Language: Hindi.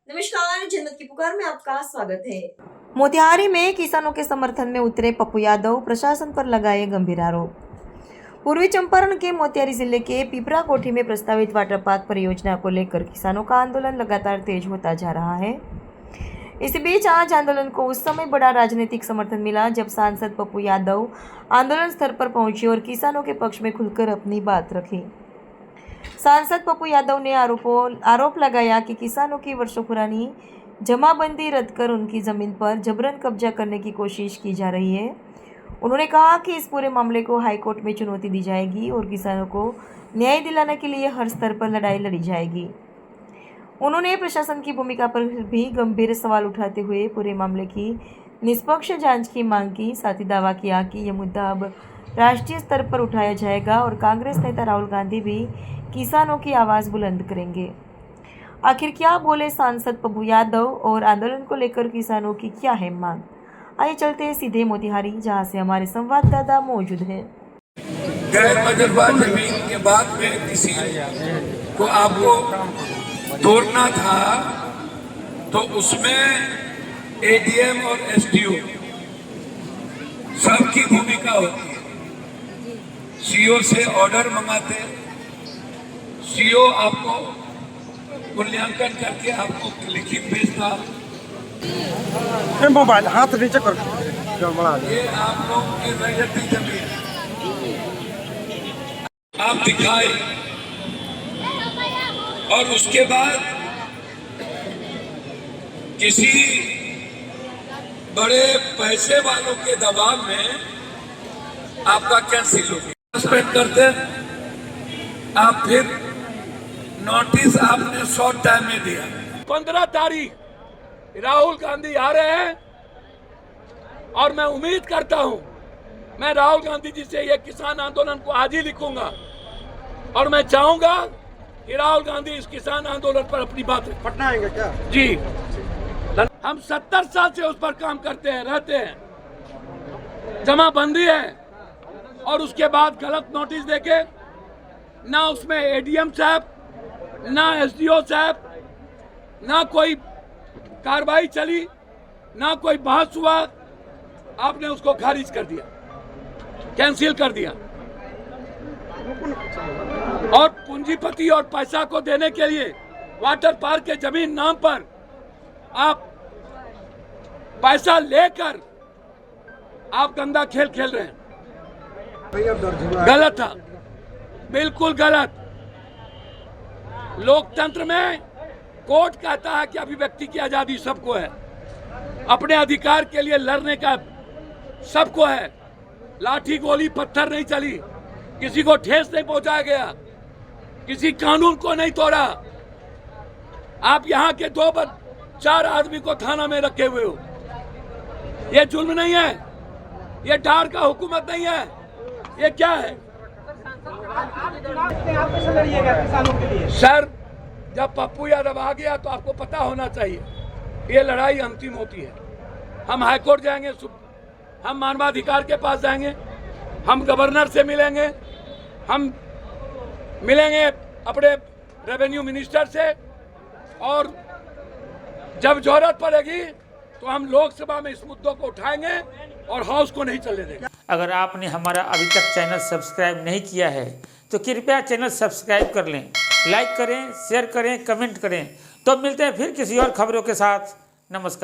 नमस्कार, जनमत की पुकार में आपका स्वागत है। मोतिहारी में किसानों के समर्थन में उतरे पप्पू यादव, प्रशासन पर लगाए गंभीर आरोप। पूर्वी चंपारण के मोतिहारी जिले के पिपरा कोठी में प्रस्तावित वाटर पार्क परियोजना को लेकर किसानों का आंदोलन लगातार तेज होता जा रहा है। इसी बीच आज आंदोलन को उस समय बड़ा राजनीतिक समर्थन मिला जब सांसद पप्पू यादव आंदोलन स्थल पर पहुंचे और किसानों के पक्ष में खुलकर अपनी बात रखी। सांसद पप्पू यादव ने आरोप लगाया कि किसानों की वर्षों पुरानी जमाबंदी रद्द कर उनकी जमीन पर जबरन कब्जा करने की कोशिश की जा रही है। उन्होंने कहा कि इस पूरे मामले को हाईकोर्ट में चुनौती दी जाएगी और किसानों को न्याय दिलाने के लिए हर स्तर पर लड़ाई लड़ी जाएगी। उन्होंने प्रशासन की भूमिका पर भी गंभीर सवाल उठाते हुए पूरे मामले की निष्पक्ष जांच की मांग की। साथ ही दावा किया कि यह मुद्दा अब राष्ट्रीय स्तर पर उठाया जाएगा और कांग्रेस नेता राहुल गांधी भी किसानों की आवाज बुलंद करेंगे। आखिर क्या बोले सांसद पप्पू यादव और आंदोलन को लेकर किसानों की क्या है मांग? आइए चलते हैं सीधे मोतिहारी, जहां से हमारे संवाददाता मौजूद हैं। गैर मजरूबा जमीन के बाद में किसी को आपको तोड़ना था तो उसमें एडीएम और एसडीओ सबकी भूमिका होती है। सीओ से ऑर्डर मंगाते, सीओ आपको मूल्यांकन करके आपको लिखित भेजता। मोबाइल हाथ नीचे कर, ये आप लोग की रैयती जमीन आप दिखाए और उसके बाद किसी बड़े पैसे वालों के दबाव में आपका कैंसिल हो गया। सस्पेंड करते आप, फिर नोटिस आपने शॉर्ट टाइम में दिया। 15 तारीख राहुल गांधी आ रहे हैं और मैं उम्मीद करता हूं, मैं राहुल गांधी जी से ये किसान आंदोलन को आज ही लिखूंगा और मैं चाहूंगा कि राहुल गांधी इस किसान आंदोलन पर अपनी बात रखें। पटना आएंगे क्या जी, हम 70 साल से उस पर काम करते हैं, रहते हैं, जमाबंदी है और उसके बाद गलत नोटिस देके ना उसमें एडीएम साहब, ना एसडीओ साहब, ना कोई कार्रवाई चली, ना कोई बहस हुआ, आपने उसको खारिज कर दिया, कैंसिल कर दिया। और पूंजीपति और पैसा को देने के लिए वाटर पार्क के जमीन नाम पर आप पैसा लेकर आप गंदा खेल खेल रहे हैं। गलत था, बिल्कुल गलत। लोकतंत्र में कोर्ट कहता है कि अभिव्यक्ति की आजादी सबको है, अपने अधिकार के लिए लड़ने का सबको है। लाठी गोली पत्थर नहीं चली, किसी को ठेस नहीं पहुंचाया गया, किसी कानून को नहीं तोड़ा। आप यहाँ के 4 आदमी को थाना में रखे हुए हो, ये जुल्म नहीं है, ये डार का हुकूमत नहीं है, ये क्या है? सर, जब पप्पू यादव आ गया तो आपको पता होना चाहिए ये लड़ाई अंतिम होती है। हम हाईकोर्ट जाएंगे, हम मानवाधिकार के पास जाएंगे, हम गवर्नर से मिलेंगे, हम मिलेंगे अपने रेवेन्यू मिनिस्टर से, और जब जरूरत पड़ेगी तो हम लोकसभा में इस मुद्दों को उठाएंगे और हाउस को नहीं चलने देंगे। अगर आपने हमारा अभी तक चैनल सब्सक्राइब नहीं किया है तो कृपया चैनल सब्सक्राइब कर लें, लाइक करें, शेयर करें, कमेंट करें। तो मिलते हैं फिर किसी और खबरों के साथ। नमस्कार।